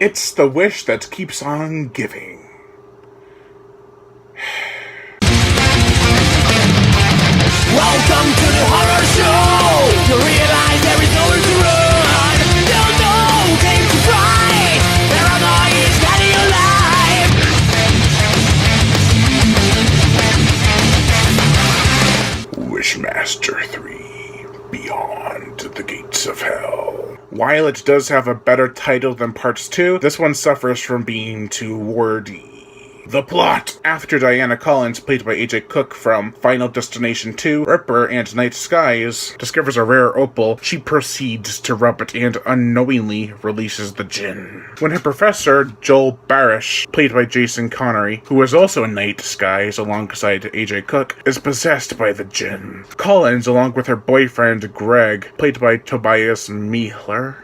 It's the wish that keeps on giving. Welcome to the horror show. You realize there is nowhere to run. Don't know who came to fight. Paranoia is getting alive. Wishmaster 3, Beyond the Gates of Hell. While it does have a better title than Parts 2, this one suffers from being too wordy. The plot. After Diana Collins, played by AJ Cook from Final Destination 2, Ripper, and Night Skies, discovers a rare opal, she proceeds to rub it and unknowingly releases the djinn. When her professor, Joel Barish, played by Jason Connery, who is also in Night Skies alongside AJ Cook, is possessed by the djinn. Collins, along with her boyfriend Greg, played by Tobias Mihler,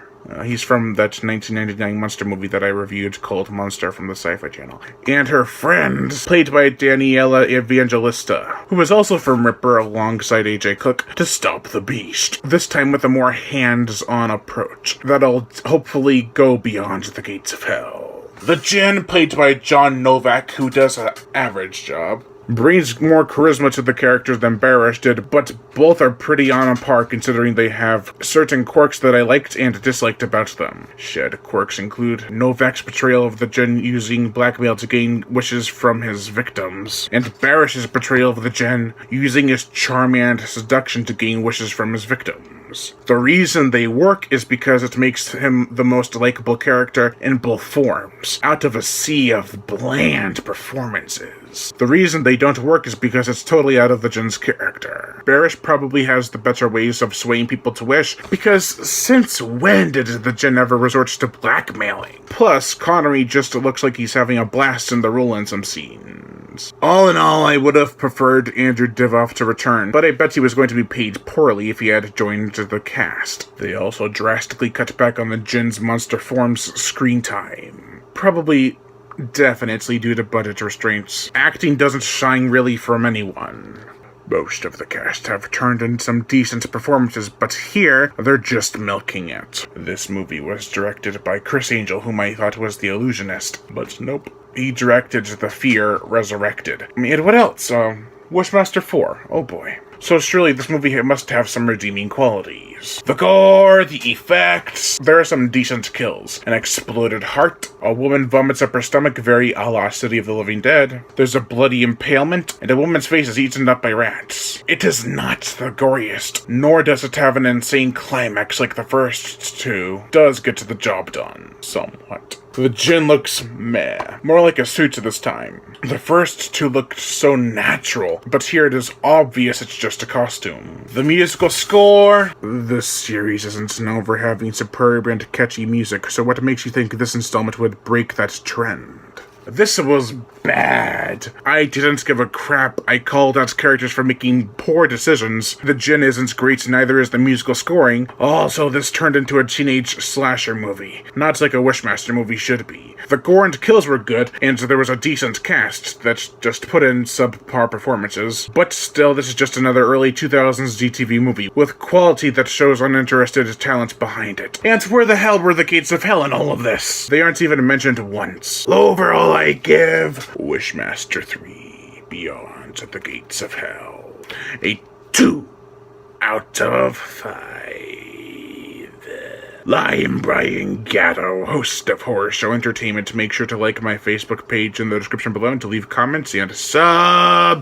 he's from that 1999 monster movie that I reviewed called Monster from the Sci-Fi Channel. And her friend, played by Daniela Evangelista, who is also from Ripper alongside AJ Cook, to stop the beast. This time with a more hands-on approach that'll hopefully go beyond the gates of hell. The djinn, played by John Novak, who does an average job, brings more charisma to the characters than Barish did, but both are pretty on par considering they have certain quirks that I liked and disliked about them. Shed quirks include Novak's portrayal of the djinn using blackmail to gain wishes from his victims, and Barish's portrayal of the djinn using his charm and seduction to gain wishes from his victims. The reason they work is because it makes him the most likable character in both forms, out of a sea of bland performances. The reason they don't work is because it's totally out of the djinn's character. Barish probably has the better ways of swaying people to wish, because since when did the djinn ever resort to blackmailing? Plus, Connery just looks like he's having a blast in the role in some scenes. All in all, I would have preferred Andrew Divoff to return, but I bet he was going to be paid poorly if he had joined the cast. They also drastically cut back on the djinn's monster form's screen time. Definitely due to budget restraints. Acting doesn't shine really from anyone. Most of the cast have turned in some decent performances, but here, they're just milking it. This movie was directed by Chris Angel, whom I thought was the illusionist, but nope. He directed The Fear Resurrected. And what else? Wishmaster 4. Oh boy. So surely this movie must have some redeeming qualities. The gore, the effects, there are some decent kills. An exploded heart, a woman vomits up her stomach very a la City of the Living Dead, there's a bloody impalement, and a woman's face is eaten up by rats. It is not the goriest, nor does it have an insane climax like the first two. It does get the job done, somewhat. The djinn looks meh, more like a suit this time. The first two looked so natural, but here it is obvious it's just a costume. The musical score? This series isn't known for having superb and catchy music, so what makes you think this installment would break that trend? This was bad. I didn't give a crap. I called out characters for making poor decisions. The djinn isn't great, neither is the musical scoring. Also, this turned into a teenage slasher movie. Not like a Wishmaster movie should be. The gore and kills were good, and there was a decent cast that just put in subpar performances. But still, this is just another early 2000s GTV movie, with quality that shows uninterested talent behind it. And where the hell were the gates of hell in all of this? They aren't even mentioned once. Overall, I give Wishmaster 3, Beyond the Gates of Hell a 2 out of 5. I'm Brian Gatto, host of Horror Show Entertainment. Make sure to like my Facebook page in the description below and to leave comments and subscribe.